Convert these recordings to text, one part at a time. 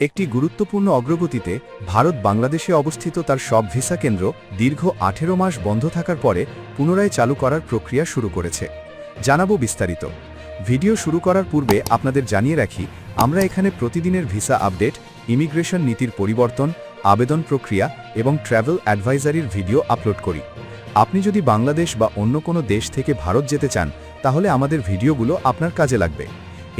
একটি গুরুত্বপূর্ণ অগ্রগতিতে ভারত বাংলাদেশে অবস্থিত তার সব ভিসা কেন্দ্র দীর্ঘ 18 মাস বন্ধ থাকার পরে পুনরায় চালু করার প্রক্রিয়া শুরু করেছে। জানাবো বিস্তারিত। ভিডিও শুরু করার পূর্বে আপনাদের জানিয়ে রাখি, আমরা এখানে প্রতিদিনের ভিসা আপডেট, ইমিগ্রেশন নীতির পরিবর্তন, আবেদন প্রক্রিয়া এবং ট্র্যাভেল অ্যাডভাইজারির ভিডিও আপলোড করি। আপনি যদি বাংলাদেশ বা অন্য কোনো দেশ থেকে ভারত যেতে চান, তাহলে আমাদের ভিডিওগুলো আপনার কাজে লাগবে।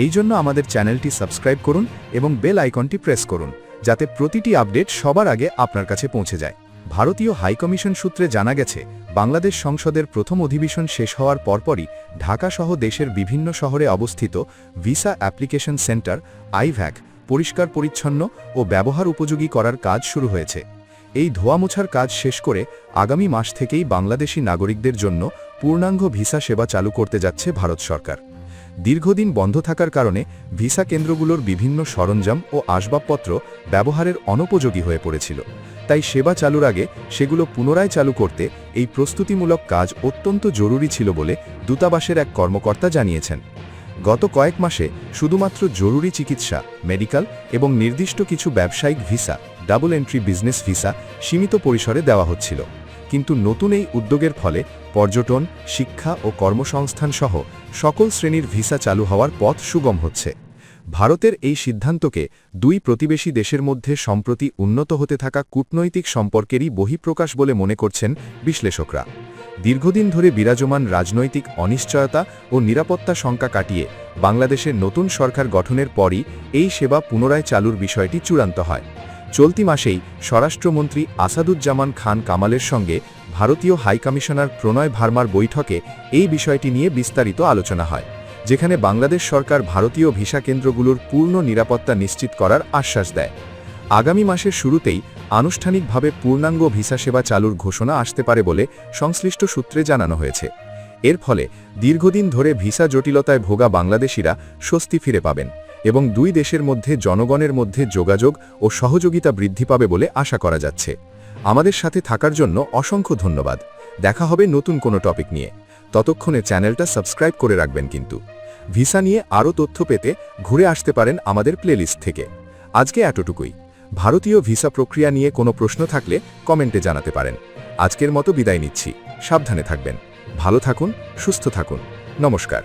এই জন্য আমাদের চ্যানেলটি সাবস্ক্রাইব করুন এবং বেল আইকনটি প্রেস করুন, যাতে প্রতিটি আপডেট সবার আগে আপনার কাছে পৌঁছে যায়। ভারতীয় হাইকমিশন সূত্রে জানা গেছে, বাংলাদেশ সংসদের প্রথম অধিবেশন শেষ হওয়ার পরপরই ঢাকা সহ দেশের বিভিন্ন শহরে অবস্থিত ভিসা অ্যাপ্লিকেশন সেন্টার আইভ্যাক পরিষ্কার পরিচ্ছন্ন ও ব্যবহার উপযোগী করার কাজ শুরু হয়েছে। এই ধোয়া মোছার কাজ শেষ করে আগামী মাস থেকেই বাংলাদেশি নাগরিকদের জন্য পূর্ণাঙ্গ ভিসা সেবা চালু করতে যাচ্ছে ভারত সরকার। দীর্ঘদিন বন্ধ থাকার কারণে ভিসা কেন্দ্রগুলোর বিভিন্ন সরঞ্জাম ও আসবাবপত্র ব্যবহারের অনুপযোগী হয়ে পড়েছিল। তাই সেবা চালুর আগে সেগুলো পুনরায় চালু করতে এই প্রস্তুতিমূলক কাজ অত্যন্ত জরুরি ছিল বলে দূতাবাসের এক কর্মকর্তা জানিয়েছেন। গত কয়েক মাসে শুধুমাত্র জরুরি চিকিৎসা, মেডিকেল এবং নির্দিষ্ট কিছু ব্যবসায়িক visa, double entry business visa সীমিত পরিসরে দেওয়া হচ্ছিল। কিন্তু নতুন এই উদ্যোগের ফলে পর্যটন, শিক্ষা ও কর্মসংস্থান সহ সকল শ্রেণীর ভিসা চালু হওয়ার পথ সুগম হচ্ছে। ভারতের এই সিদ্ধান্তকে দুই প্রতিবেশী দেশের মধ্যে সম্প্রতি উন্নত হতে থাকা কূটনৈতিক সম্পর্কেরই বহিঃপ্রকাশ বলে মনে করছেন বিশ্লেষকরা। দীর্ঘদিন ধরে বিরাজমান রাজনৈতিক অনিশ্চয়তা ও নিরাপত্তা শঙ্কা কাটিয়ে বাংলাদেশের নতুন সরকার গঠনের পরই এই সেবা পুনরায় চালুর বিষয়টি চূড়ান্ত হয়। চলতি মাসেই স্বরাষ্ট্রমন্ত্রী আসাদুজ্জামান খান কামালের সঙ্গে ভারতীয় হাইকমিশনার প্রণয় ভার্মার বৈঠকে এই বিষয়টি নিয়ে বিস্তারিত আলোচনা হয়, যেখানে বাংলাদেশ সরকার ভারতীয় ভিসা কেন্দ্রগুলোর পূর্ণ নিরাপত্তা নিশ্চিত করার আশ্বাস দেয়। আগামী মাসের শুরুতেই আনুষ্ঠানিকভাবে পূর্ণাঙ্গ ভিসা সেবা চালুর ঘোষণা আসতে পারে বলে সংশ্লিষ্ট সূত্রে জানানো হয়েছে। এর ফলে দীর্ঘদিন ধরে ভিসা জটিলতায় ভোগা বাংলাদেশিরা স্বস্তি ফিরে পাবেন এবং দুই দেশের মধ্যে জনগণের মধ্যে যোগাযোগ ও সহযোগিতা বৃদ্ধি পাবে বলে আশা করা যাচ্ছে। আমাদের সাথে থাকার জন্য অসংখ্য ধন্যবাদ। দেখা হবে নতুন কোনো টপিক নিয়ে। ততক্ষণে চ্যানেলটা সাবস্ক্রাইব করে রাখবেন। কিন্তু ভিসা নিয়ে আরও তথ্য পেতে ঘুরে আসতে পারেন আমাদের প্লেলিস্ট থেকে। আজকে এতটুকুই। ভারতীয় ভিসা প্রক্রিয়া নিয়ে কোনো প্রশ্ন থাকলে কমেন্টে জানাতে পারেন। আজকের মতো বিদায় নিচ্ছি। সাবধানে থাকবেন, ভালো থাকুন, সুস্থ থাকুন। নমস্কার।